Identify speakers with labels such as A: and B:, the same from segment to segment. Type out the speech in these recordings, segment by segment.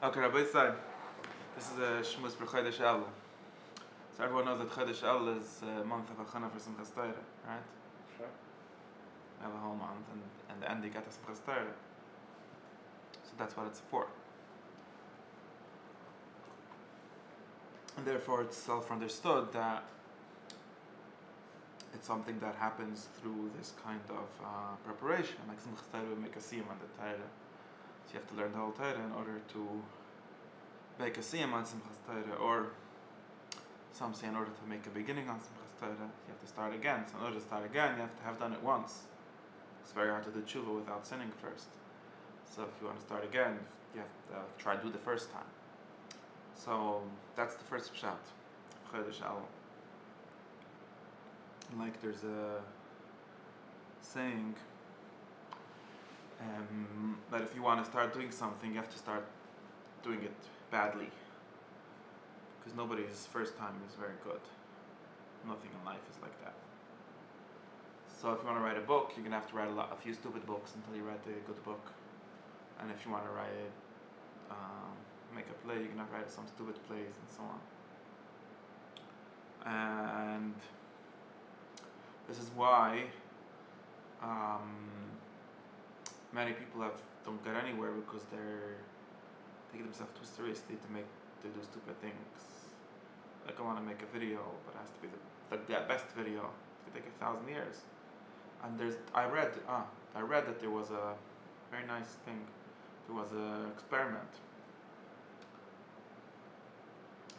A: Okay, Rabbi said, this is a Shmuz for Chodesh Elul. So everyone knows that Chodesh Elul is a month of Achana for Simchas Torah, right?
B: Sure.
A: We have a whole month, and the end you get to Simchas Torah. So that's what it's for. And therefore it's self-understood that it's something that happens through this kind of preparation. Like Simchas Torah, we make a siyum on the Torah. So you have to learn the whole Torah in order to make a siyum on Simchas Torah, or some say in order to make a beginning on Simchas Torah, you have to start again. So in order to start again, you have to have done it once. It's very hard to do tshuva without sinning first. So if you want to start again, you have to try to do the first time. So that's the first pshat, Chodesh Elul. Like there's a saying that if you want to start doing something, you have to start doing it badly, because nobody's first time is very good. Nothing in life is like that. So if you want to write a book, you're gonna have to write a few stupid books until you write a good book. And if you want to make a play, you're gonna write some stupid plays and so on. And this is why many people don't get anywhere, because they take themselves too seriously to do stupid things. Like I want to make a video, but it has to be the best video. It could take 1,000 years. And I read that there was a very nice thing. There was an experiment.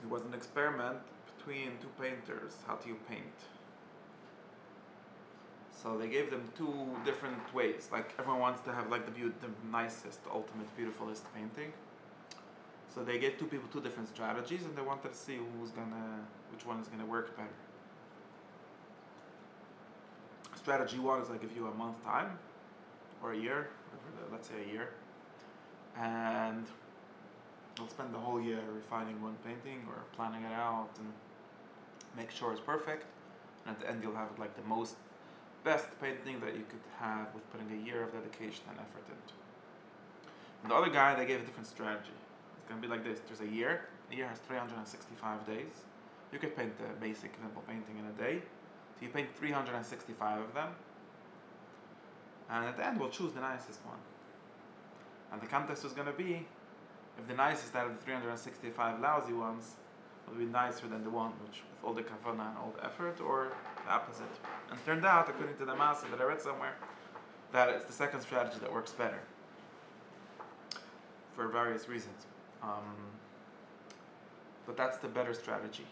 A: It was an experiment between two painters. How do you paint? So they gave them two different ways. Like everyone wants to have like the nicest, ultimate, beautifulest painting. So they gave two people two different strategies, and they wanted to see which one is gonna work better. Strategy one is I give you a month time, or a year, let's say a year, and we'll spend the whole year refining one painting or planning it out and make sure it's perfect. And at the end you'll have like the best painting that you could have with putting a year of dedication and effort into. And the other guy, they gave a different strategy. It's going to be like this. There's a year. A year has 365 days. You could paint a basic, simple painting in a day. So you paint 365 of them. And at the end, we'll choose the nicest one. And the contest was going to be if the nicest out of the 365 lousy ones will be nicer than the one which, with all the kavanah and all the effort, or the opposite. And it turned out, according to the Masa that I read somewhere, that it's the second strategy that works better for various reasons. But that's the better strategy.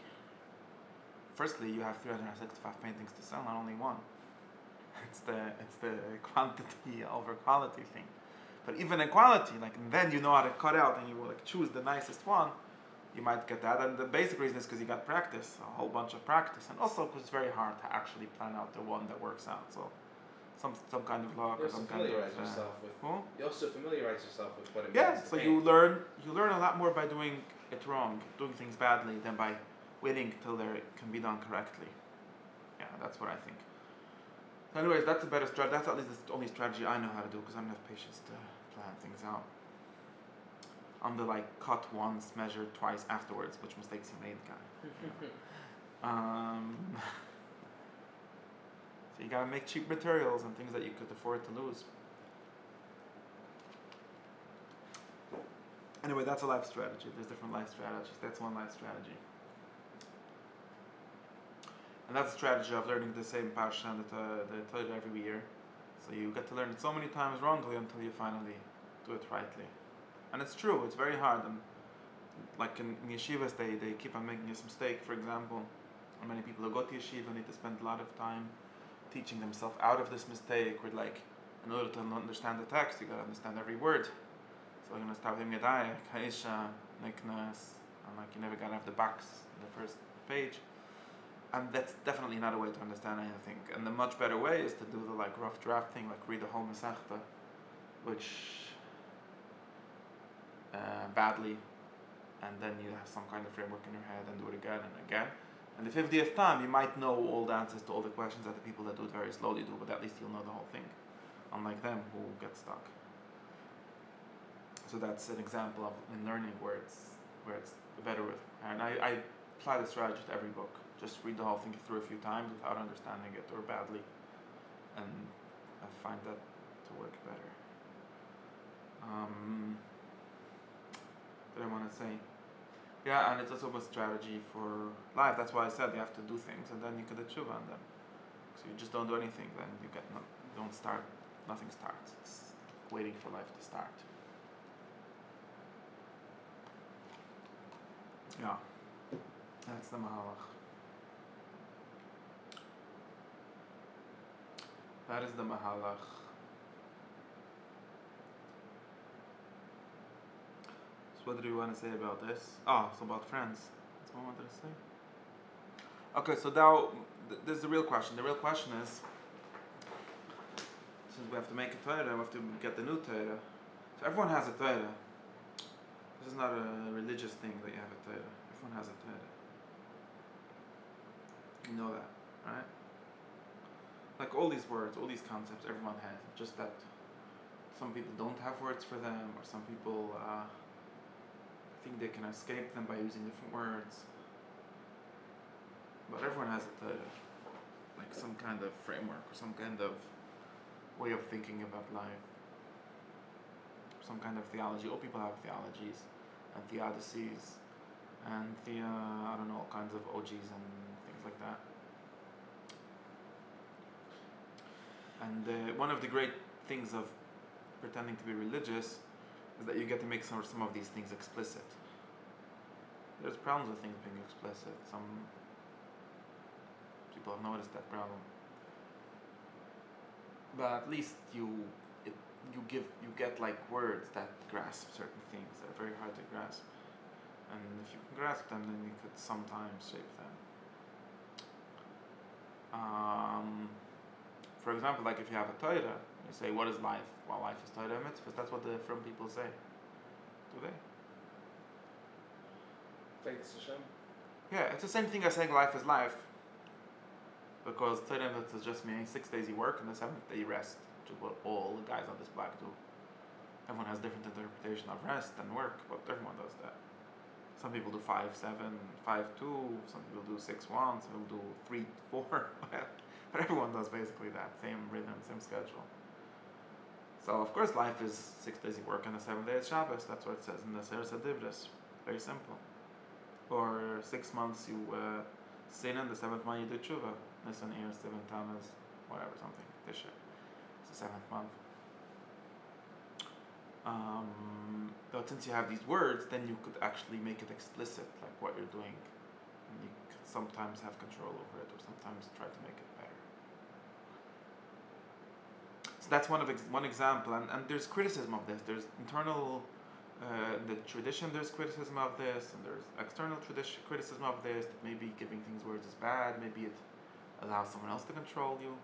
A: Firstly, you have 365 paintings to sell, not only one. It's the quantity over quality thing. But even in quality, like, and then you know how to cut out and you will like choose the nicest one, you might get that. And the basic reason is because you got practice, a whole bunch of practice, and also because it's very hard to actually plan out the one that works out. So some kind of luck or some kind of
B: You also familiarize yourself with what it means.
A: Yeah, so you learn a lot more by doing it wrong, doing things badly, than by waiting till they can be done correctly. Yeah, that's what I think. So anyways, that's a better strategy. That's at least the only strategy I know how to do, because I don't have patience to plan things out. I'm the like cut once, measure twice afterwards, which mistakes you made guy. So you gotta make cheap materials and things that you could afford to lose. Anyway, that's a life strategy. There's different life strategies. That's one life strategy. And that's a strategy of learning the same parsha and the Torah every year. So you get to learn it so many times wrongly until you finally do it rightly. And it's true, it's very hard. And like in yeshivas, they keep on making this mistake. For example, many people who go to yeshiva need to spend a lot of time teaching themselves out of this mistake, where like, in order to understand the text, you gotta understand every word. So you're gonna start him Yadai, Kaisha, Niknas, and like you never gotta have the box in the first page. And that's definitely not a way to understand anything. And the much better way is to do the like rough draft thing, like read the whole Masechta, which badly, and then you have some kind of framework in your head and do it again and again. And the 50th time, you might know all the answers to all the questions that the people that do it very slowly do, but at least you'll know the whole thing, unlike them who get stuck. So that's an example of in learning where it's better with. And I apply the strategy to every book. Just read the whole thing through a few times without understanding it or badly, and I find that to work better. What I want to say? Yeah, and it's also a strategy for life. That's why I said you have to do things, and then you could achieve on them. So you just don't do anything, then you don't start. Nothing starts. It's waiting for life to start. Yeah, that's the mahalach. That is the mahalach. So what do you want to say about this? Oh, it's about friends. That's what I wanted to say. Okay, so now this is the real question. The real question is, since we have to make a Torah, we have to get the new Torah. So everyone has a Torah. This is not a religious thing that you have a Torah. Everyone has a Torah. You know that, right? Like all these words, all these concepts, everyone has. Just that some people don't have words for them, or some people think they can escape them by using different words. But everyone has a Torah. Like some kind of framework, or some kind of way of thinking about life. Some kind of theology. All people have theologies and theodicies and all kinds of OGs and things like that. And one of the great things of pretending to be religious is that you get to make some of these things explicit. There's problems with things being explicit. Some people have noticed that problem. But at least you get like words that grasp certain things that are very hard to grasp. And if you can grasp them, then you could sometimes shape them. For example, like if you have a Torah, you say, what is life? Well, life is Torah mitzvahs. That's what the from people say. Do they?
B: Thanks Hashem.
A: Yeah, it's the same thing as saying life is life. Because Torah mitzvahs just meaning 6 days you work and the 7th day you rest, which is what all the guys on this block do. Everyone has different interpretation of rest and work, but everyone does that. Some people do 5-7, 5-2, some people do 6-1, some people do 3-4, but everyone does basically that, same rhythm, same schedule. So of course life is 6 days you work and the 7th day is Shabbos, that's what it says in the Seres HaDivros, very simple. Or 6 months you sin and the 7th month you do tshuva, Nisan, Iyar, Sivan, Tammuz, whatever, something, Tisha, it's the 7th month. But since you have these words, then you could actually make it explicit, like what you're doing. And you could sometimes have control over it, or sometimes try to make it better. So that's one example, and there's criticism of this. There's internal, the tradition. There's criticism of this, and there's external criticism of this. That maybe giving things words is bad. Maybe it allows someone else to control you.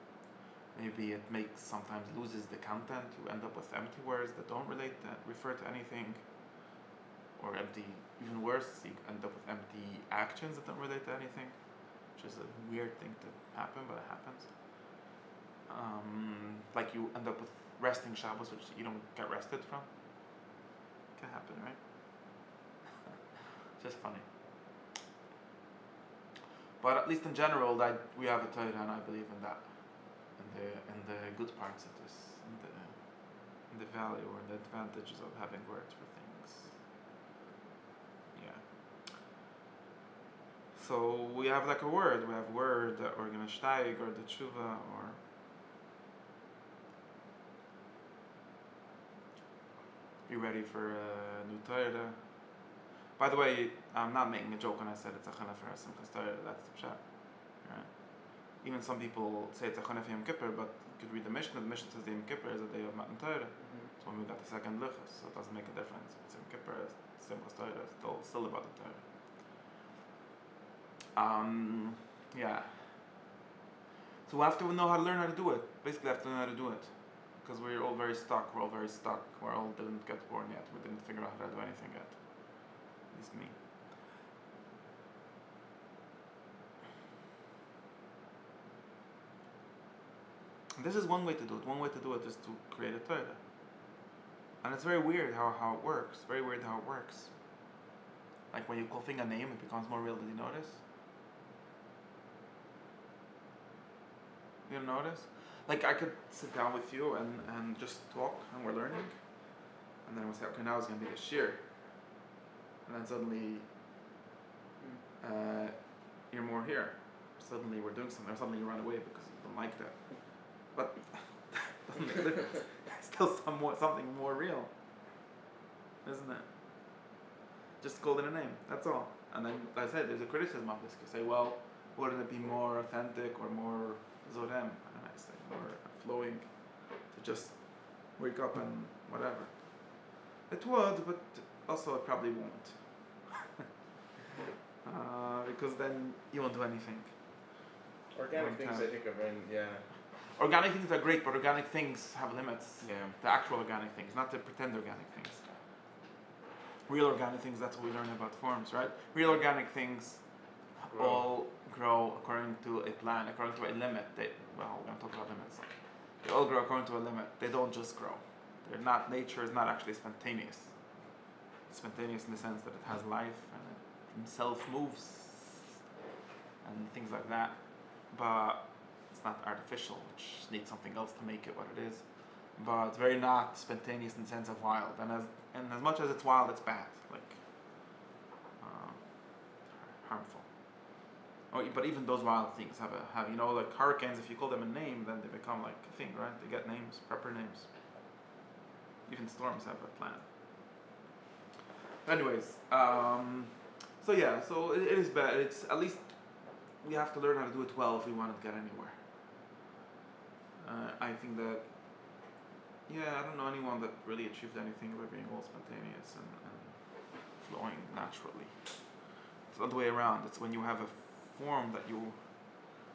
A: Maybe it sometimes loses the content. You end up with empty words that don't refer to anything, or empty, even worse, you end up with empty actions that don't relate to anything, which is a weird thing to happen, but it happens. Like you end up with resting Shabbos, which you don't get rested from. Can happen, right? Just funny. But at least in general, that we have a Torah, and I believe in that. And the good parts of this, and the value or the advantages of having words for things. Yeah. So we have like a word. We have word or gonna steig or the tshuva or. Be ready for a new Torah. By the way, I'm not making a joke when I said it's a chana for Simchas Torah. That's the pshat. Right? Even some people say it's a chana for Yom Kippur, but you could read the Mishnah. The Mishnah says the Yom Kippur is a day of Matan Torah. So when we got the second lichus, so it doesn't make a difference. If it's Yom Kippur, it's Simchas Torah. It's still about the Torah. Yeah. So we have to know how to learn how to do it. Basically, have to know how to do it. Because we're all very stuck. We all didn't get born yet. We didn't figure out how to do anything yet. At least me. And this is one way to do it. One way to do it is to create a Torah. And it's very weird how it works. Very weird how it works. Like when you call thing a name, it becomes more real. Did you notice? You notice? Like I could sit down with you and just talk and we're learning. And then we'll say, okay, now it's going to be the shear. And then suddenly you're more here. Suddenly we're doing something, or suddenly you run away because you don't like that. But doesn't make a difference. It's still something more real, isn't it? Just called it a name, that's all. And then, like I said, there's a criticism of this. You say, well, wouldn't it be more authentic or more zorem? And I say, more flowing to just wake up and whatever. It would, but also it probably won't. Because then you won't do anything.
B: Organic things, I think, are
A: Organic things are great, but organic things have limits.
B: Yeah.
A: The actual organic things, not the pretend organic things. Real organic things, that's what we learn about forms, right? Real organic things all grow according to a plan, according to a limit. We're going to talk about limits. They all grow according to a limit. They don't just grow. Nature is not actually spontaneous. It's spontaneous in the sense that it has life and it himself moves and things like that. But it's not artificial, which needs something else to make it what it is. But it's very not spontaneous in the sense of wild. And as much as it's wild, it's bad, like harmful. Oh, but even those wild things have like hurricanes. If you call them a name, then they become like a thing, right? They get names, proper names. Even storms have a plan. Anyways, so it is bad. It's at least we have to learn how to do it well if we want to get anywhere. I think that, I don't know anyone that really achieved anything by being all spontaneous and flowing naturally. It's the other way around. It's when you have a form that you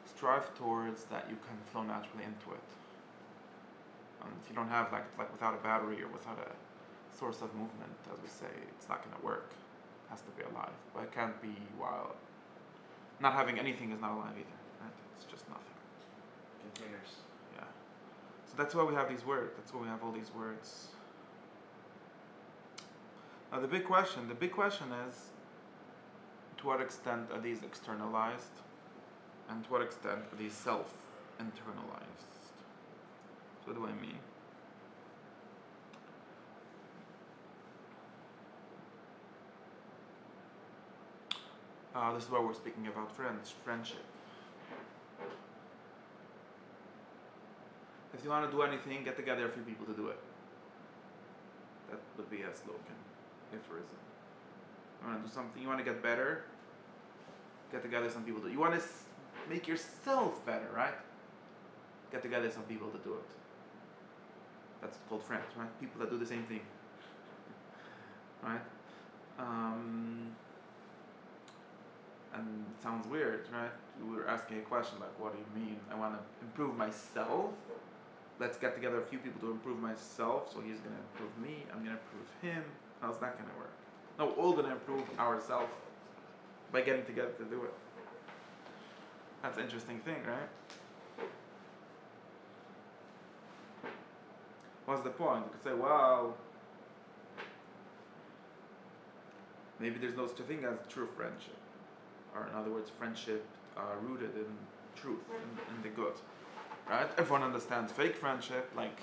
A: strive towards that you can flow naturally into it. If you don't have like without a battery or without a source of movement, as we say, it's not going to work. It has to be alive, but it can't be wild. Not having anything is not alive either. Right? It's just nothing.
B: Containers.
A: Yeah. So that's why we have these words. That's why we have all these words. Now the big question is, to what extent are these externalized, and to what extent are these self-internalized? So what do I mean? This is why we're speaking about friendship. If you want to do anything, get together a few people to do it. That would be a slogan, aphorism. You want to do something, you want to get better, get together some people to do it. You want to make yourself better, right? Get together some people to do it. That's called friends, right? People that do the same thing, right? And it sounds weird, right? We were asking a question like, what do you mean? I want to improve myself. Let's get together a few people to improve myself. So he's going to improve me. I'm going to improve him. How's that going to work? No, we're all going to improve ourselves by getting together to do it. That's an interesting thing, right? What's the point? You could say, well, maybe there's no such a thing as true friendship. Or in other words, friendship rooted in truth, in the good. Right? Everyone understands fake friendship, like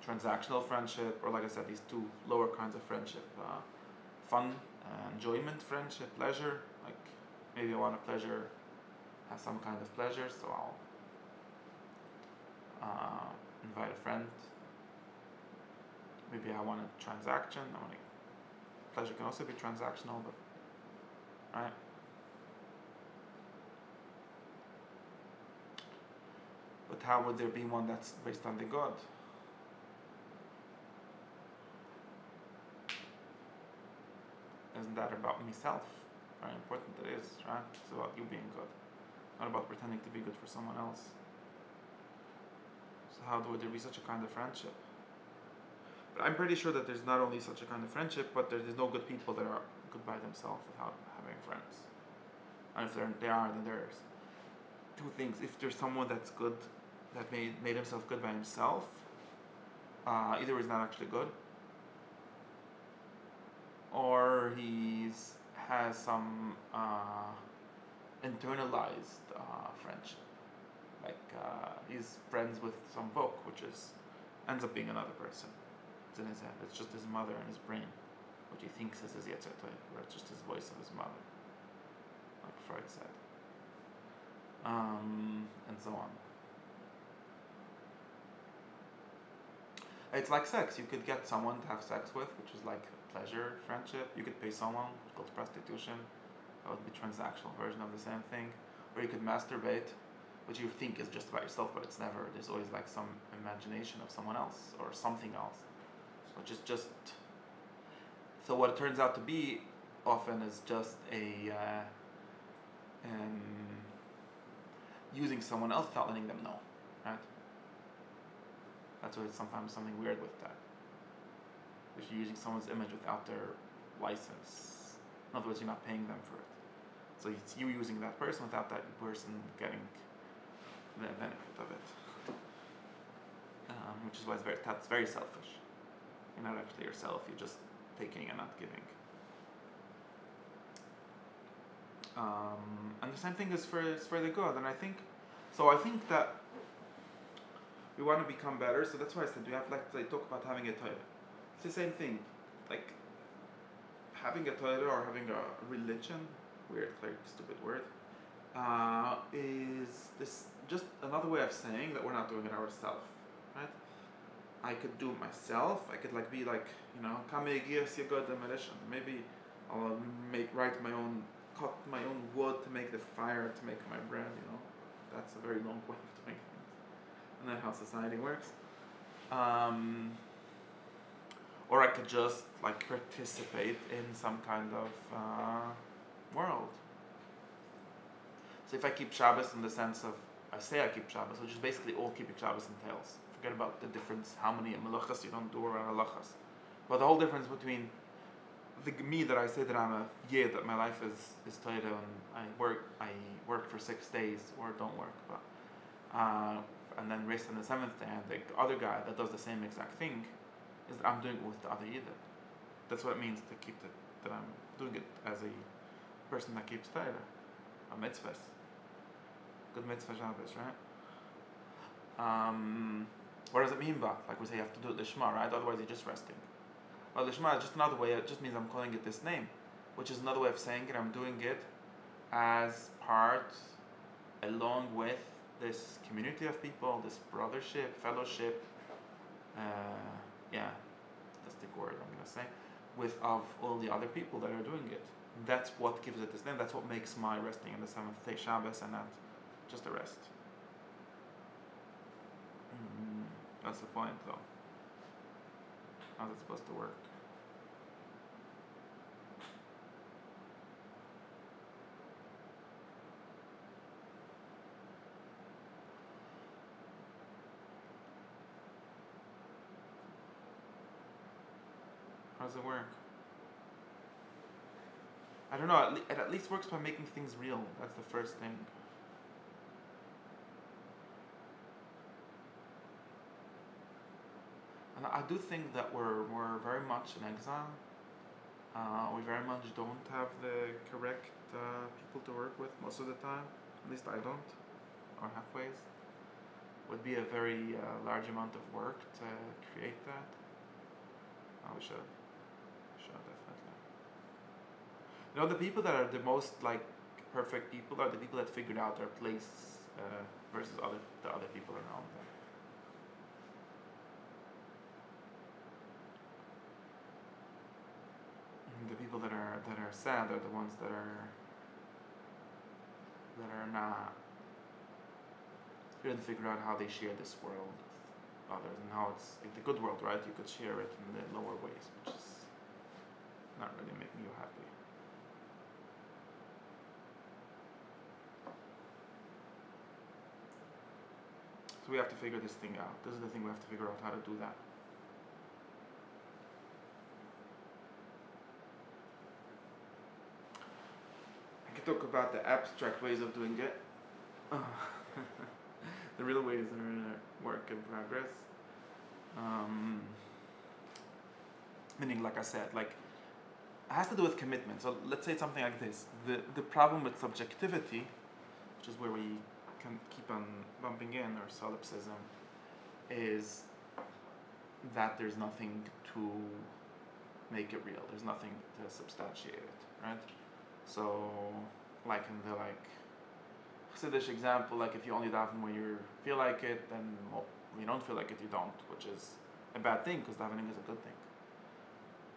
A: transactional friendship, or like I said, these two lower kinds of friendship. Fun, enjoyment friendship, pleasure. Like maybe I want to have some kind of pleasure, so I'll invite a friend. Maybe I want a transaction. Pleasure can also be transactional, but right. But how would there be one that's based on the God? Isn't that about myself? Very important it is, right? It's about you being good, not about pretending to be good for someone else. So how would there be such a kind of friendship? But I'm pretty sure that there's not only such a kind of friendship, but there's no good people that are good by themselves without having friends. And if they are, then there's two things. If there's someone that's good, that made himself good by himself, either he's not actually good, or he's has some internalized friendship. Like he's friends with some folk, which is ends up being another person. It's in his head. It's just his mother and his brain, what he thinks is his Yitzchok, or it's just his voice of his mother, like Freud said, and so on. It's like sex. You could get someone to have sex with, which is like pleasure, friendship. You could pay someone, it's called prostitution. That would be transactional version of the same thing. Or you could masturbate, which you think is just about yourself, but it's never. There's always like some imagination of someone else or something else, which is just. So what it turns out to be often is just a using someone else without letting them know, right? That's why it's sometimes something weird with that. If you're using someone's image without their license, in other words, you're not paying them for it. So it's you using that person without that person getting the benefit of it, which is why that's very selfish. You're not actually yourself. You're just taking and not giving. And the same thing is for the good. And I think that we want to become better. So that's why I said we have like they talk about having a Torah. It's the same thing, like having a Torah or having a religion. Weird, like stupid word. Is this just another way of saying that we're not doing it ourselves, right? I could do it myself. I could like be like, maybe I'll cut my own wood to make the fire to make my bread. That's a very long way of doing things, and that's how society works. Or I could just like participate in some kind of world. So if I keep Shabbos in the sense of, I say I keep Shabbos, which is basically all keeping Shabbos entails. Forget about the difference, how many melachas you don't do or halachas. But the whole difference between me that I say that I'm a yid, that my life is Torah and I work for 6 days or don't work, but and then rest on the 7th day, and the other guy that does the same exact thing is that I'm doing it with the other yid. That's what it means to keep that I'm doing it as a person that keeps Torah, a mitzvah. Good mitzvah Shabbos, right? What does it mean, but like we say, you have to do it lishma, right? Otherwise, you're just resting. Well, lishma is just another way. It just means I'm calling it this name, which is another way of saying it. I'm doing it as part, along with this community of people, this brothership, fellowship. Yeah, that's the word I'm gonna say. Of all the other people that are doing it. That's what gives it this name. That's what makes my resting in the 7th day Shabbos and not just a rest. That's the point, though. How's it supposed to work? How does it work? I don't know. It at least works by making things real. That's the first thing. And I do think that we're very much in exile. We very much don't have the correct people to work with most of the time. At least I don't. Or halfways. Would be a very large amount of work to create that. We should. Definitely. The people that are the most like perfect people are the people that figured out their place versus the other people around them. The people that are sad are the ones that are not didn't figure out how they share this world with others and how it's in the good world, right? You could share it in the lower ways, which is not really making you happy. So we have to figure this thing out. This is the thing we have to figure out how to do that. I can talk about the abstract ways of doing it. The real ways are work in progress. Meaning, like I said, like has to do with commitment. So let's say something like this: the problem with subjectivity, which is where we can keep on bumping in, or solipsism, is that there's nothing to make it real. There's nothing to substantiate it, right? So, like in the Chassidish example, like if you only daven when you feel like it, then when you don't feel like it, you don't, which is a bad thing because davening is a good thing.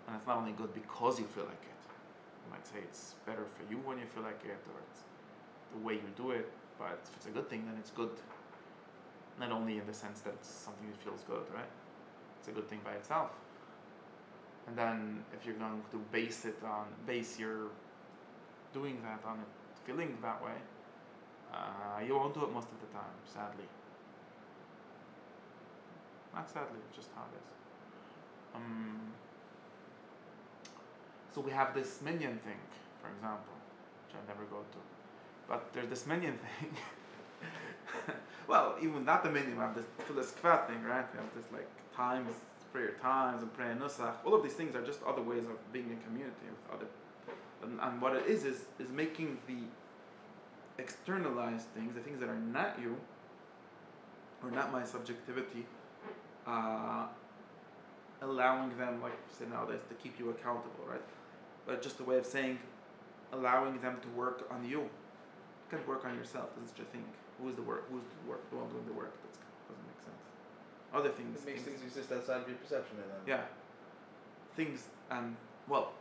A: And it's not only good because you feel like it. You might say it's better for you when you feel like it, or it's the way you do it, but if it's a good thing, then it's good. Not only in the sense that it's something that feels good, right? It's a good thing by itself. And then if you're going to base your doing that on it feeling that way, you won't do it most of the time, sadly. Not sadly, just how it is. So we have this minion thing, for example, which I never go to. But there's this minion thing. Well, even not the minion, we have this kvat thing, right? We have this times, prayer times, and prayer nusach. All of these things are just other ways of being in community with other. And what it is making the externalized things, the things that are not you, or not my subjectivity, allowing them, like we say nowadays, to keep you accountable, right? But just a way of saying, allowing them to work on you. You can't work on yourself. This is your thing. Who's the one doing the work? That doesn't make sense. Other things.
B: It makes things exist outside of your perception, then.
A: Yeah. Things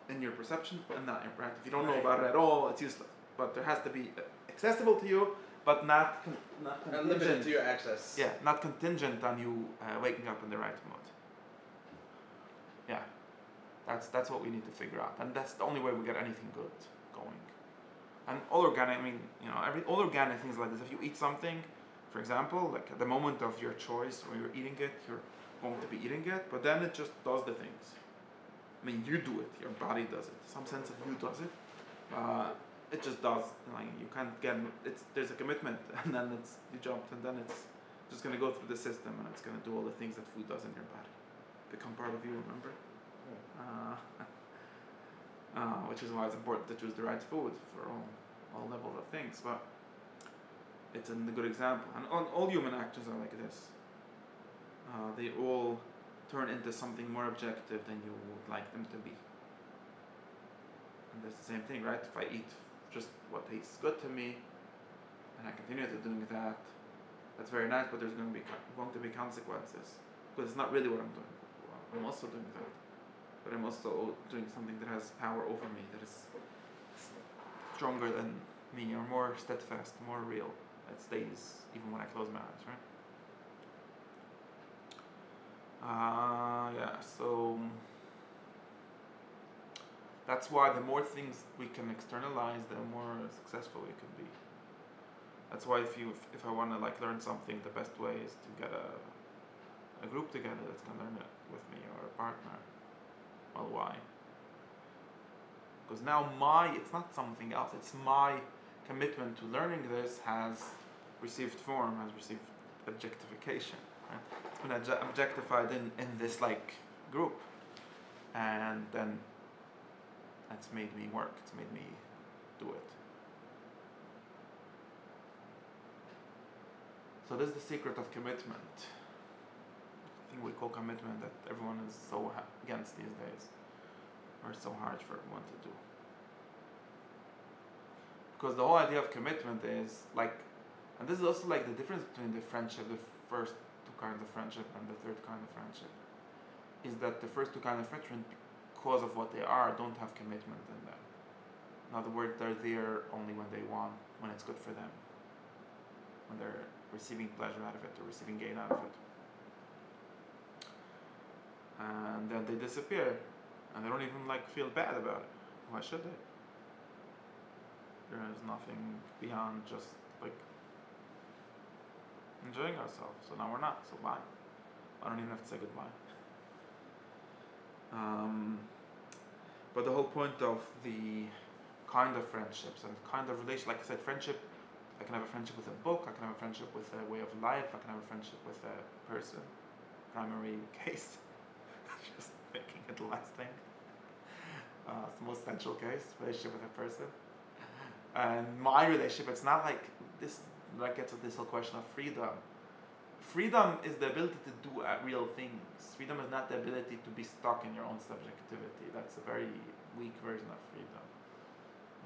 A: in your perception and not in practice. If you don't know about it at all, it's useless. But there has to be accessible to you, but not contingent.
B: And limited to your access.
A: Yeah, not contingent on you waking up in the right mood. Yeah, that's what we need to figure out, and that's the only way we get anything good going. And all organic, all organic things like this. If you eat something, for example, like at the moment of your choice when you're eating it, you're going to be eating it, but then it just does the things. I mean, you do it, your body does it. Some sense of you does it. It just does. You can't get there's a commitment, and then you jumped, and then it's just going to go through the system, and it's going to do all the things that food does in your body. Become part of you, remember? Which is why it's important to choose the right food for all levels of things. But it's a good example, and all human actions are like this. They all turn into something more objective than you would like them to be. And that's the same thing, right? If I eat just what tastes good to me, and I continue to doing that, that's very nice, but there's going to be consequences, because it's not really what I'm doing. I'm also doing that, but I'm also doing something that has power over me, that is stronger than me, or more steadfast, more real, that stays even when I close my eyes, right? So that's why the more things we can externalize, the more successful we can be. That's why if I want to learn something, the best way is to get a group together that's going to learn it with me, or a partner. Well, why? Because now it's not something else, it's my commitment to learning this has received form, has received objectification. Right? It's been objectified in this group, and then that's made me work, it's made me do it. So this is the secret of commitment. Thing we call commitment that everyone is so against these days, or so hard for everyone to do. Because the whole idea of commitment is and this is also the difference between the friendship, the first two kinds of friendship and the third kind of friendship, is that the first two kinds of friendship, because of what they are, don't have commitment in them. In other words, they're there only when they want, when it's good for them, when they're receiving pleasure out of it or receiving gain out of it. And then they disappear, and they don't even feel bad about it. Why should they? There is nothing beyond just enjoying ourselves. So now we're not. So bye. I don't even have to say goodbye. But the whole point of the kind of friendships and kind of relation, like I said, friendship. I can have a friendship with a book. I can have a friendship with a way of life. I can have a friendship with a person. Primary case. Just making it the last thing. It's the most central case, relationship with a person. And my relationship, it's not like this, like gets at this whole question of freedom. Freedom is the ability to do real things. Freedom is not the ability to be stuck in your own subjectivity. That's a very weak version of freedom.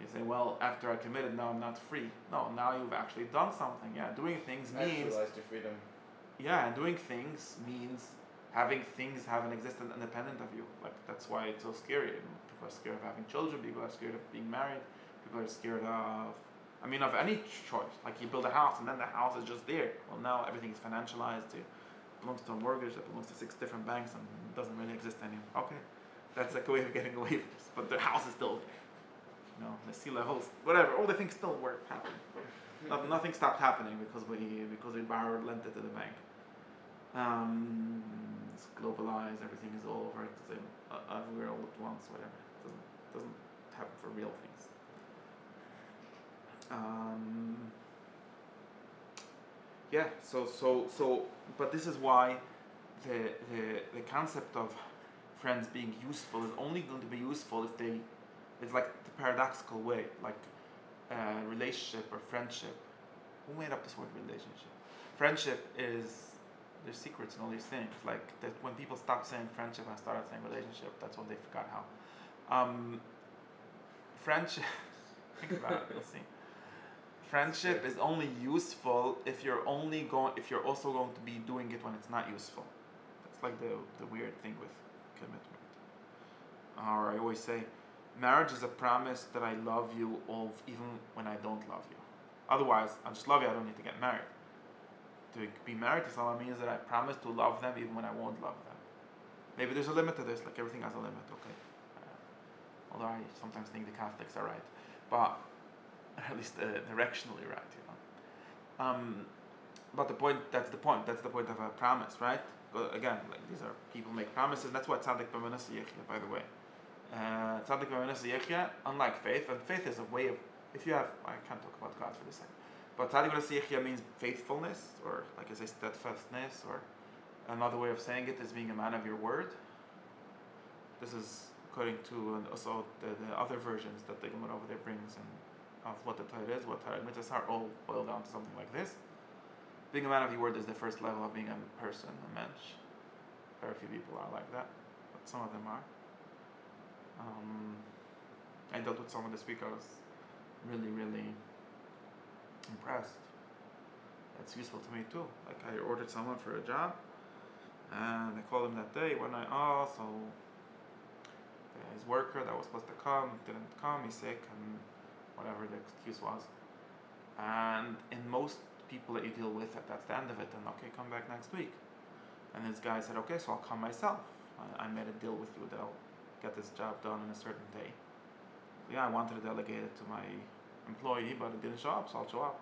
A: You say, well, after I committed, now I'm not free. No, now you've actually done something. Yeah, doing things means...
B: Actualized your freedom.
A: Yeah, and doing things means having things have an existence independent of you. Like, that's why it's so scary. People are scared of having children. People are scared of being married. People are scared of... of any choice. Like, you build a house, and then the house is just there. Well, now everything is financialized. It belongs to a mortgage that belongs to 6 different banks and doesn't really exist anymore. Okay, that's like a way of getting away from this. But the house is still there. The sea levels, whatever, all the things still were happening. Nothing stopped happening because we borrowed, lent it to the bank. It's globalized, everything is all over, it's everywhere all at once, whatever. It doesn't happen for real things. But this is why the concept of friends being useful is only going to be useful if they, it's like the paradoxical way, like relationship or friendship. Who made up this word relationship? Friendship is, there's secrets and all these things. Like that when people stopped saying friendship and started saying relationship, that's when they forgot how. Friendship, think about it, you'll see. Friendship is only useful if you're also going to be doing it when it's not useful. That's like the weird thing with commitment. Or I always say, marriage is a promise that I love you even when I don't love you. Otherwise, I just love you, I don't need to get married. To be married to someone means that I promise to love them even when I won't love them. Maybe there's a limit to this, like everything has a limit, okay. Although I sometimes think the Catholics are right. But at least directionally right, but that's the point of a promise, right? But again, like these are people make promises. That's why tzaddik b'minas yichya, by the way. Tzaddik b'minas yichya, unlike faith, and faith is a way of, if you have, I can't talk about God for this second, but tzaddik b'minas yichya means faithfulness, or like I say, steadfastness, or another way of saying it is being a man of your word. This is according to also the other versions that the Gemara over there brings, and of what the Torah is, what Torah mitzvahs are, all boil down to something like this. Being a man of your word is the first level of being a person, a mensch. Very few people are like that, but some of them are. I dealt with someone this week. I was really, really impressed. It's useful to me too. Like I ordered someone for a job, and I called him that day when his worker that was supposed to come didn't come. He's sick and whatever the excuse was. And in most people that you deal with, that's the end of it. And okay, come back next week. And this guy said, okay, so I'll come myself. I made a deal with you that I'll get this job done in a certain day. Yeah, I wanted to delegate it to my employee, but it didn't show up, so I'll show up.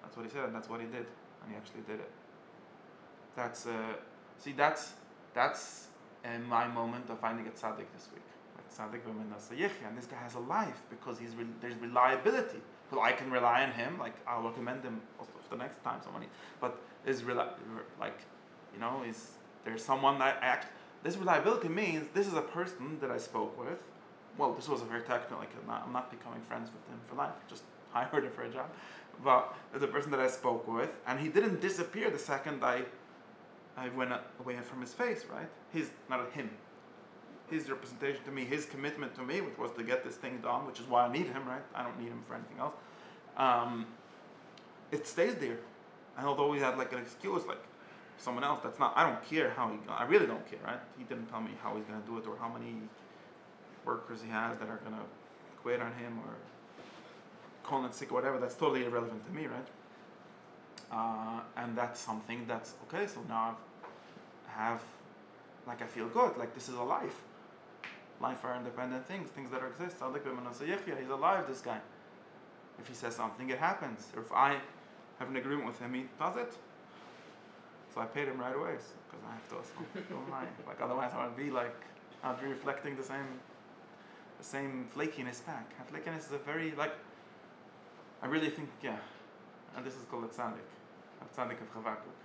A: That's what he said, and that's what he did. And he actually did it. That's my moment of finding a tzaddik this week. Tzaddik b'minas yichya, and this guy has a life because there's reliability. Well, I can rely on him. Like I'll recommend him also for the next time somebody. But there's there's someone that this reliability means this is a person that I spoke with. Well, this was a very technical. Like I'm not becoming friends with him for life. Just hired him for a job. But there's a person that I spoke with, and he didn't disappear the second I went away from his face. Right? He's not him. His representation to me, his commitment to me, which was to get this thing done, which is why I need him, right? I don't need him for anything else. It stays there. And although he had like an excuse, like someone else, I don't care how I really don't care, right? He didn't tell me how he's going to do it or how many workers he has that are going to quit on him or call in sick or whatever. That's totally irrelevant to me, right? And that's something that's, okay, so now I feel good, like this is a life. Life are independent things that exist. He's alive, this guy. If he says something, it happens. Or if I have an agreement with him, he does it. So I paid him right away, because I have to also don't lie. Like otherwise I'd be reflecting the same flakiness back. And flakiness is a very, I really think, and this is called a tzaddik of Chavakuk.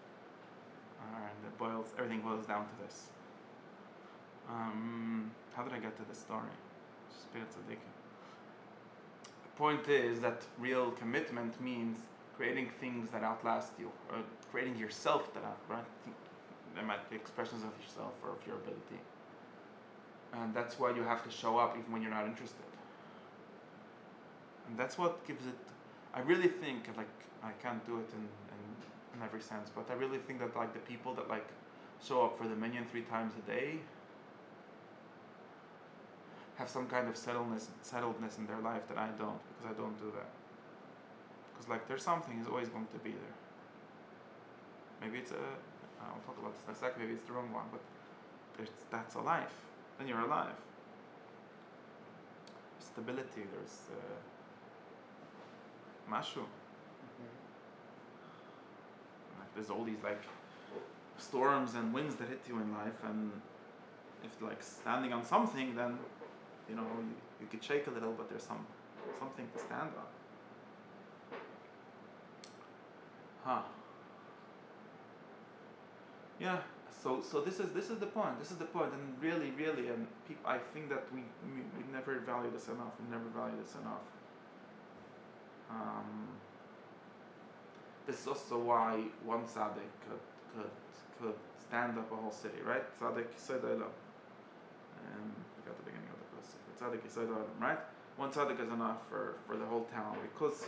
A: And everything boils down to this. How did I get to this story? Spirit tzaddikim. The point is that real commitment means creating things that outlast you, or creating yourself that right? There might be expressions of yourself or of your ability. And that's why you have to show up even when you're not interested. And that's what gives it. I really think, like, I can't do it in every sense, but I really think that like the people that like show up for the minyan 3 times a day have some kind of settledness in their life that I don't, because I don't do that. Because like there's something is always going to be there. Maybe it's I'll talk about this in a second. Maybe it's the wrong one, but that's a life. Then you're alive. Stability. There's mashu. There's all these like storms and winds that hit you in life, and if like standing on something, then you know you could shake a little, but there's something to stand on. Yeah. So this is the point. This is the point, and really, and I think that we never value this enough. We never value this enough. This is also why one tzaddik could stand up a whole city, right? Tzaddik Yisod Olam. We got the beginning of the pasuk. Tzaddik Yisod Olam, right? One tzaddik is enough for the whole town, because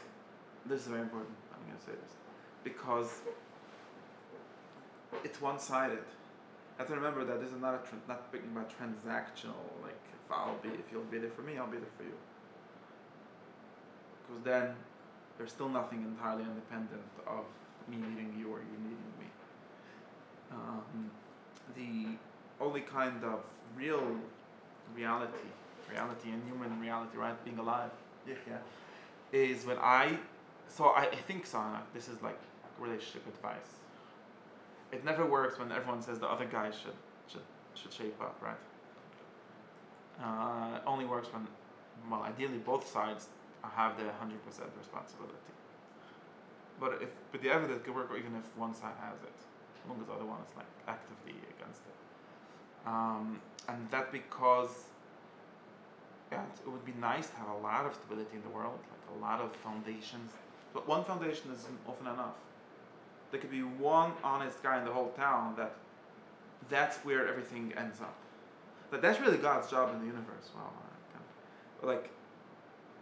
A: this is very important. I'm going to say this because it's one-sided. You have to remember that this is not speaking about transactional. Like if you'll be there for me, I'll be there for you. Because then there's still nothing entirely independent of me needing you or you needing me. The only kind of real reality and human reality, right, being alive, is when I think, Sana, this is like relationship advice. It never works when everyone says the other guy should shape up, right? It only works when, well, ideally both sides have the 100% responsibility. But the evidence could work even if one side has it, as long as the other one is like actively against it. And that because it would be nice to have a lot of stability in the world, like a lot of foundations. But one foundation is often enough. There could be one honest guy in the whole town that's where everything ends up. But that's really God's job in the universe. Wow, but like,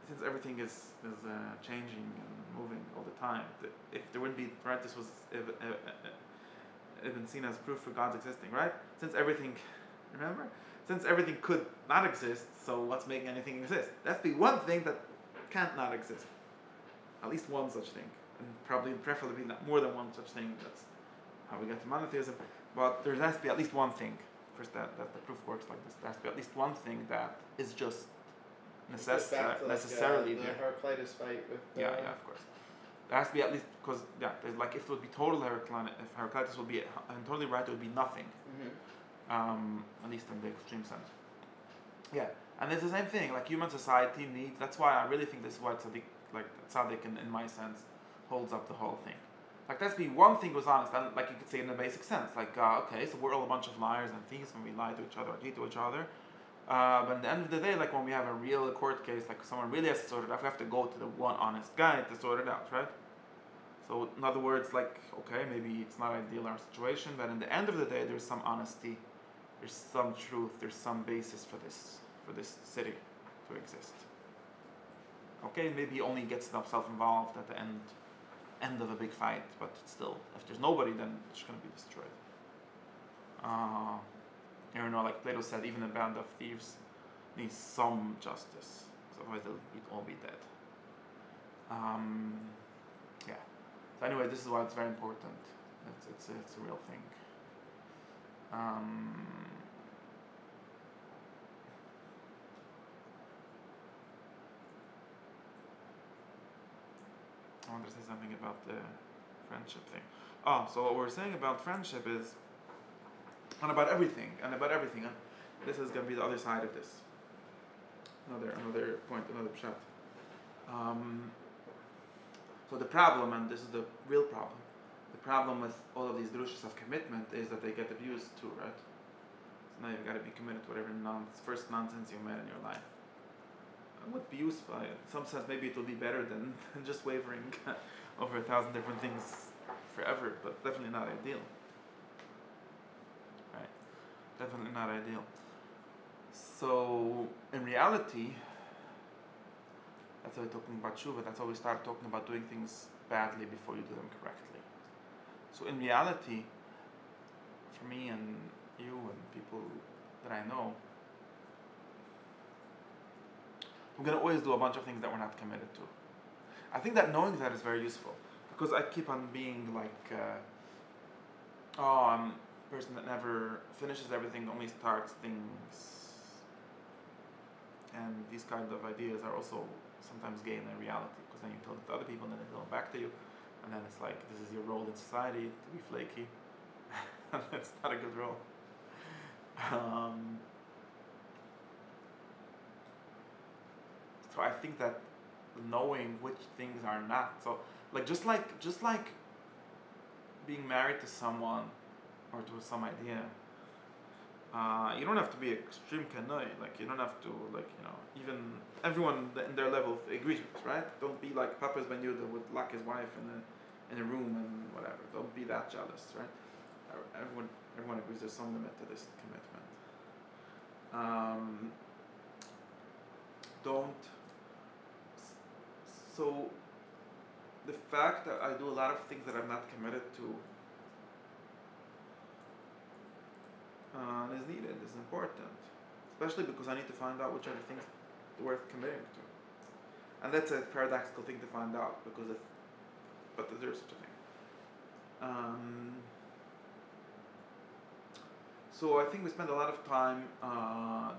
A: since everything is changing and moving all the time, if there wouldn't be, right, this was been seen as proof for God's existing, right? Since everything could not exist, so what's making anything exist? That's the one thing that can't not exist. At least one such thing, and preferably not more than one such thing. That's how we get to monotheism. But there has to be at least one thing. First, that the proof works like this. There has to be at least one thing that is just necessarily
B: the
A: there.
B: Heraclitus fight with.
A: Yeah, of course. There has to be at least, because there's like, if it would be total Heraclitus, if Heraclitus would be totally right, it would be nothing. At least in the extreme sense. Yeah, and it's the same thing. Like human society needs. That's why I really think this is why tzaddik in my sense holds up the whole thing. Like that's be one thing was honest, and like you could say in a basic sense, like okay, so we're all a bunch of liars and thieves when we lie to each other or cheat to each other. But at the end of the day, like when we have a real court case, like someone really has to sort it out, we have to go to the one honest guy to sort it out, right? So in other words, like okay, maybe it's not ideal our situation, but in the end of the day, there's some honesty, there's some truth, there's some basis for this city to exist. Okay, maybe he only gets himself involved at the end of a big fight, but still, if there's nobody, then it's going to be destroyed. Like Plato said, even a band of thieves needs some justice, so otherwise they'll all be dead. Yeah. So anyway, this is why it's very important. It's a real thing. I want to say something about the friendship thing. So what we're saying about friendship is, and about everything, and this is going to be the other side of this. Another point, another pshat. So the problem, and this is the real problem, the problem with all of these drushas of commitment is that they get abused too, right? So now you've got to be committed to whatever first nonsense you met in your life. would be useful. In some sense, maybe it will be better than just wavering over 1,000 different things forever, but definitely not ideal. Right? Definitely not ideal. So, in reality, that's why we're talking about tshuva. That's why we start talking about doing things badly before you do them correctly. So, in reality, for me and you and people that I know, we're going to always do a bunch of things that we're not committed to. I think that knowing that is very useful, because I keep on being like, I'm a person that never finishes everything, only starts things. And these kind of ideas are also sometimes gain in reality, because then you tell it to other people and then they tell it back to you, and then it's like, this is your role in society, to be flaky. And that's not a good role. So I think that knowing which things are not, so like just like being married to someone or to some idea, you don't have to be extreme kanoi. Like you don't have to even everyone in their level agrees with, right? Don't be like Papa's Ben Yehuda would lock his wife in a room and whatever. Don't be that jealous, right? Everyone agrees there's some limit to this commitment. Don't. So the fact that I do a lot of things that I'm not committed to is needed, is important, especially because I need to find out which are the things worth committing to, and that's a paradoxical thing to find out because but there's such a thing. So I think we spend a lot of time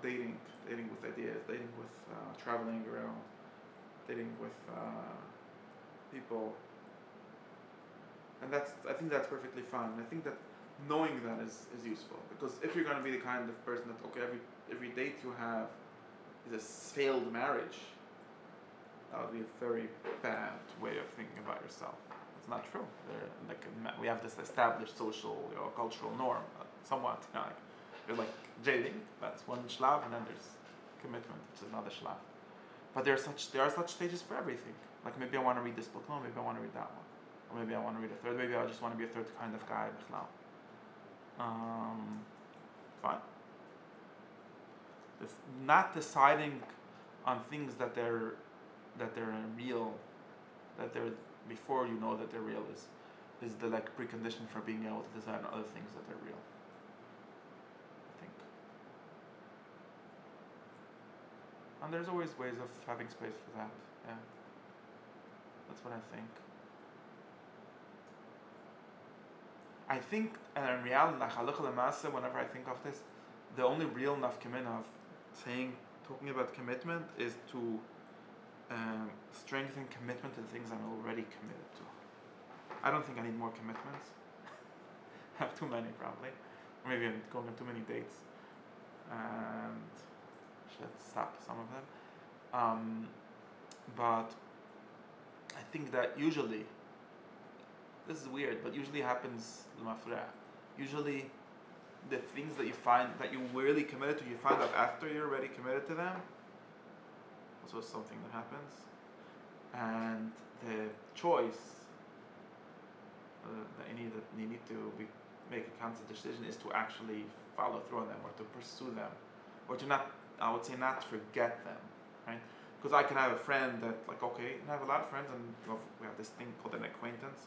A: dating with ideas, dating with traveling around, dating with people, and I think that's perfectly fine. I think that knowing that is useful, because if you're going to be the kind of person that every date you have is a failed marriage, that would be a very bad way of thinking about yourself. It's not true. We have this established social, cultural norm, somewhat. You're like dating, that's one shlav, and then there's commitment, which is another shlav. But there are such stages for everything. Like maybe I want to read this book, no, maybe I want to read that one, or maybe I want to read a third, maybe I just want to be a third kind of guy. Fine. If not deciding on things that they're real, that they're before you know that they're real is the precondition for being able to decide on other things that are real. I think. And there's always ways of having space for that. Yeah. That's what I think. I think, and in reality, whenever I think of this, the only real nafkamin of talking about commitment is to strengthen commitment to the things I'm already committed to. I don't think I need more commitments. I have too many, probably. Or maybe I'm going on too many dates, and should stop some of them. But I think that usually, this is weird, but usually happens l'mafreya. Usually, the things that you find that you're really committed to, you find out after you're already committed to them. Also, something that happens, and the choice that you need to make a conscious decision is to actually follow through on them, or to pursue them, or to not. I would say not forget them, right? Because I can have a friend that and I have a lot of friends, and we have this thing called an acquaintance,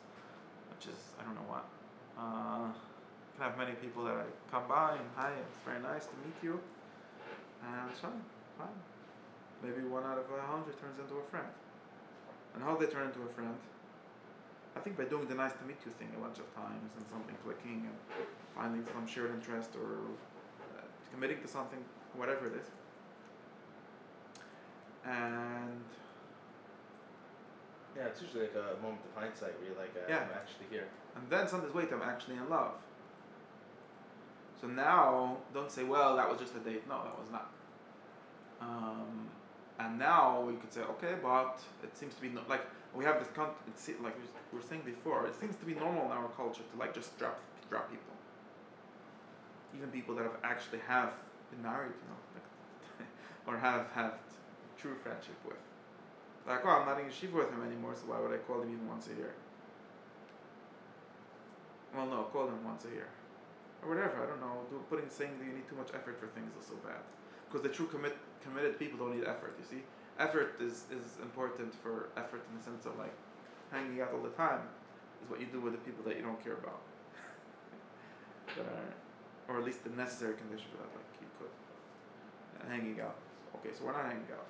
A: which is I don't know what. I can have many people that I come by and hi, it's very nice to meet you, and so fine. Maybe 1 out of 100 turns into a friend. And how they turn into a friend? I think by doing the nice to meet you thing a bunch of times, and something clicking, and finding some shared interest, or committing to something, whatever it is. And
B: yeah, it's usually like a moment of hindsight where you're like, I'm actually here.
A: And then sometimes, wait, I'm actually in love. So now, don't say, well, that was just a date. No, that was not. And now we could say, okay, but it seems to be we have this like we were saying before. It seems to be normal in our culture to just drop people, even people that have been married, or have true friendship with. Like, oh, I'm not in yeshiva with him anymore, so why would I call him even once a year? Well, no, call him once a year. Or whatever, I don't know. Saying that you need too much effort for things is so bad. Because the true committed people don't need effort, you see? Effort is important for effort in the sense of like hanging out all the time is what you do with the people that you don't care about. That are, or at least the necessary condition for that, like you could. Hanging out. Okay, so we're not hanging out.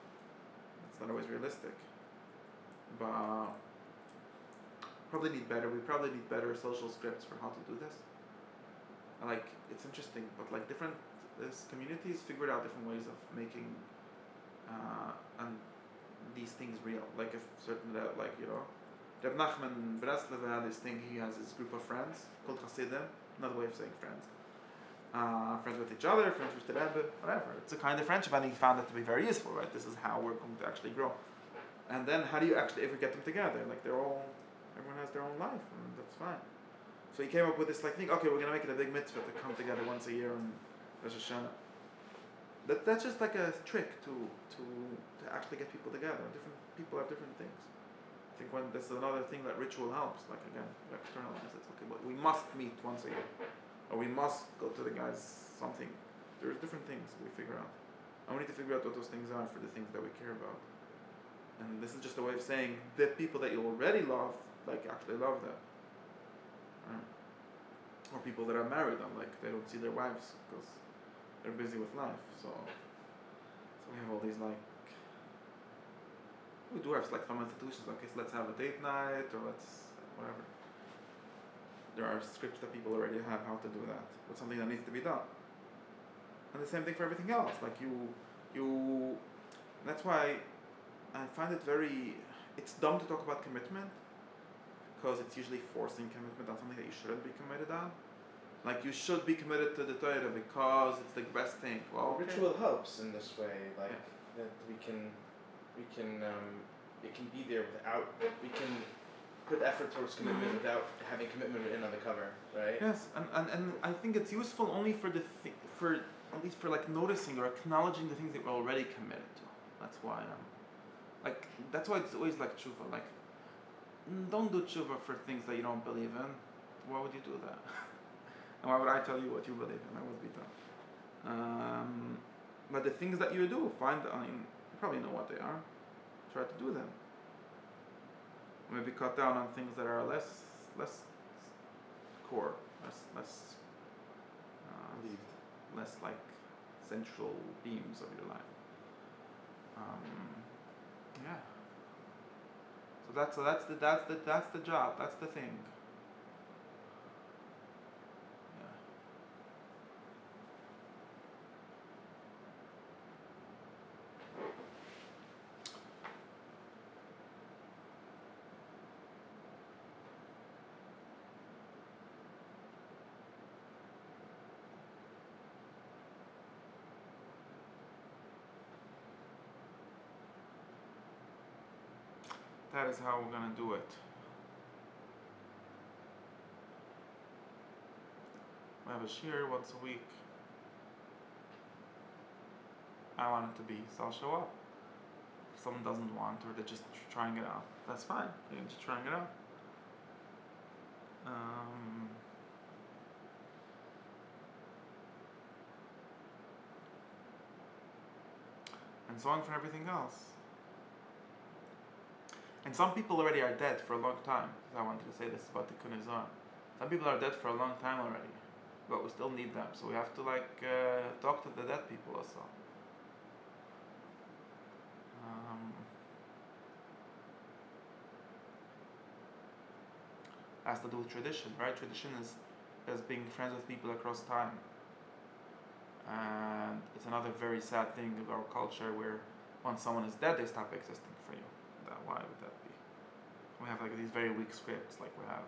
A: It's not always realistic. But we probably need better social scripts for how to do this. Like, it's interesting, but like this communities figured out different ways of making and these things real. Like if certain like Reb Nachman Breslev had this thing. He has this group of friends called Hasidim. Another way of saying friends. Friends with each other, friends with the Rebbe, whatever. It's a kind of friendship, and he found it to be very useful. Right, this is how we're going to actually grow. And then how do you actually ever get them together? Like everyone has their own life, and that's fine. So he came up with this like thing. Okay, we're gonna make it a big mitzvah to come together once a year on Rosh Hashanah. That's just like a trick to actually get people together. Different people have different things. I think when this is another thing that ritual helps. Like again, you externalize it. Okay, but we must meet once a year, or we must go to the guys something. There's different things we figure out, and we need to figure out what those things are for the things that we care about. And this is just a way of saying the people that you already love, like actually love them. Or people that are married, and like they don't see their wives because they're busy with life. So we have all these like we do have like some institutions. Okay, so let's have a date night or let's whatever. There are scripts that people already have how to do that. But something that needs to be done. And the same thing for everything else. Like you. That's why I find it very. It's dumb to talk about commitment. Because it's usually forcing commitment on something that you shouldn't be committed on. Like you should be committed to the Torah because it's the best thing. Well, okay.
B: Ritual helps in this way, like that we can it can be there without we can put effort towards commitment without having commitment written on the cover, right?
A: Yes, and I think it's useful only for for at least for like noticing or acknowledging the things that we're already committed to. That's why that's why it's always like tshuva, like. Don't do tshuva for things that you don't believe in. Why would you do that? And why would I tell you what you believe in? That would be dumb. But the things that you do, you probably know what they are. Try to do them. Maybe cut down on things that are less core, less like central beams of your life. Yeah. So that's the job. That's the thing. Yeah. That is how we're gonna do it. We have a shir once a week. I want it to be, so I'll show up. If someone doesn't want, or they're just trying it out, that's fine. They're just trying it out. And so on for everything else. And some people already are dead for a long time. I wanted to say this about the Kunizan. Some people are dead for a long time already, but we still need them. So we have to talk to the dead people also. Has to do with tradition, right? Tradition is being friends with people across time. And it's another very sad thing of our culture where once someone is dead, they stop existing for you. Why would that be? We have like these very weak scripts, like we have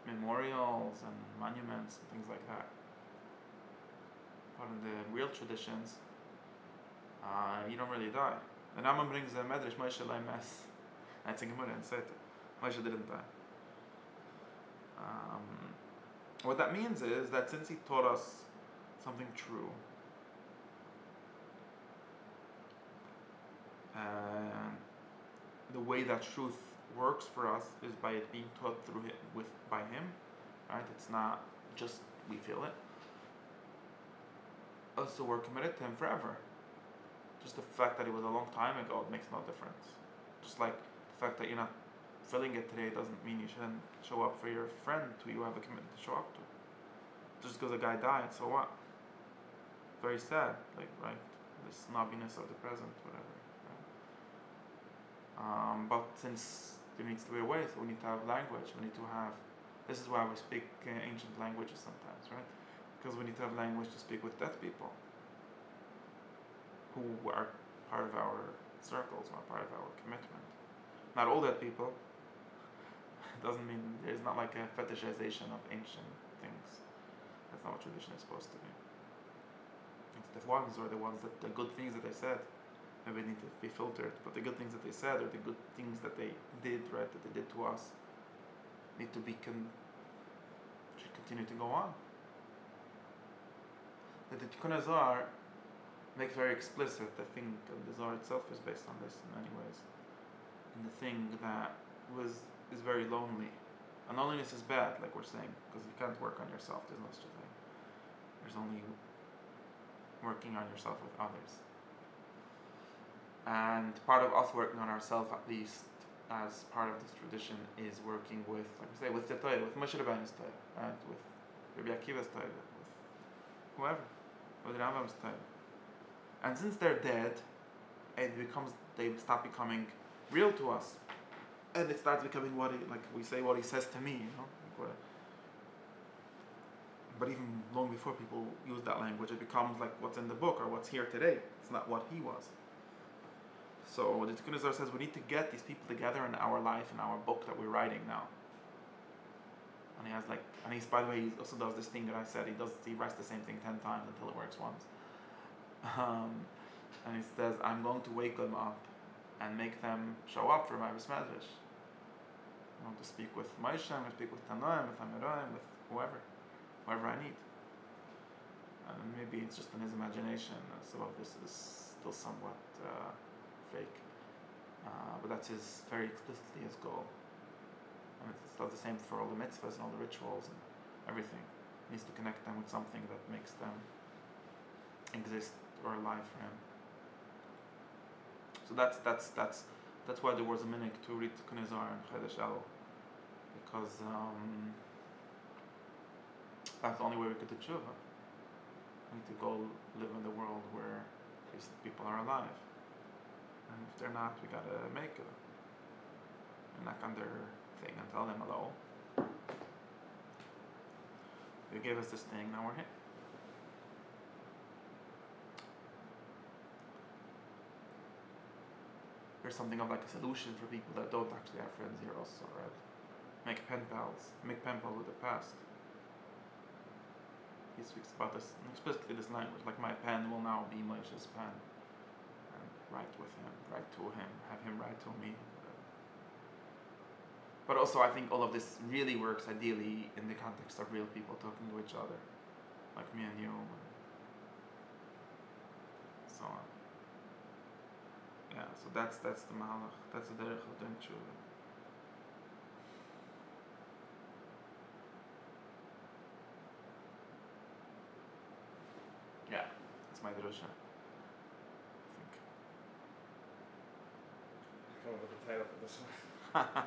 A: memorials and monuments and things like that. But in the real traditions, you don't really die. The Rambam brings a medrash, Moshe Lai Mes. That's in Gemara and Seta. Moshe didn't die. What that means is that since he taught us something true, And the way that truth works for us is by it being taught through him, by him, right? It's not just we feel it. Also, we're committed to him forever. Just the fact that it was a long time ago, it makes no difference. Just like the fact that you're not feeling it today doesn't mean you shouldn't show up for your friend who you have a commitment to show up to. Just because a guy died, so what? Very sad, like, right? The snobbiness of the present, whatever. Right? But since there needs to be a way, so we need to have language. We need to have. This is why we speak ancient languages sometimes, right? Because we need to have language to speak with dead people who are part of our circles, or part of our commitment. Not all dead people. It doesn't mean there's not like a fetishization of ancient things. That's not what tradition is supposed to be. It's the ones, or the ones that the good things that they said, maybe need to be filtered. But the good things that they said, or the good things that they did, right, that they did to us, need to be should continue to go on. The Tikkun Zohar makes very explicit. I think the Zohar itself is based on this in many ways. And the thing that is very lonely. And loneliness is bad, like we're saying, because you can't work on yourself. There's no such a thing. There's only working on yourself with others. And part of us working on ourselves, at least as part of this tradition, is working with, like we say, with the Torah, with Moshe Rabbeinu's Torah, right? With Rabbi Akiva's Torah, with whoever, with Rambam's Torah. And since they're dead, they stop becoming real to us, and it starts becoming what he says to me, you know. But even long before people use that language, it becomes like what's in the book or what's here today. It's not what he was. So the Tikkun Zohar says we need to get these people together in our life, in our book that we're writing now. And he's, by the way, he also does this thing that I said. He writes the same thing 10 times until it works once. And he says, I'm going to wake them up and make them show up for my Besmedrash. I want to speak with Moshe, I speak with Tanoim, with Amiroim, with whoever I need. And maybe it's just in his imagination. Some of this is still somewhat fake. But that's very explicitly his goal. And it's not the same for all the mitzvahs and all the rituals and everything. He needs to connect them with something that makes them exist or alive for him. So that's why there was a minhag to read Tikkun Zohar and Chodesh Elul, because that's the only way we could do tshuva. We need to go live in the world where these people are alive, and if they're not, we gotta make it. And knock on their thing and tell them hello. You gave us this thing, now we're here. There's something of like a solution for people that don't actually have friends here also, right? Make pen pals with the past. He speaks about this, explicitly this language, like my pen will now be Moshe's pen. And write with him, write to him, have him write to me. But also I think all of this really works ideally in the context of real people talking to each other. Like me and you, and so on. Yeah, so that's the Mahalach, that's the Derech of doing tshuva. Yeah, that's my drusha, I think.
B: Come up with a title for this one.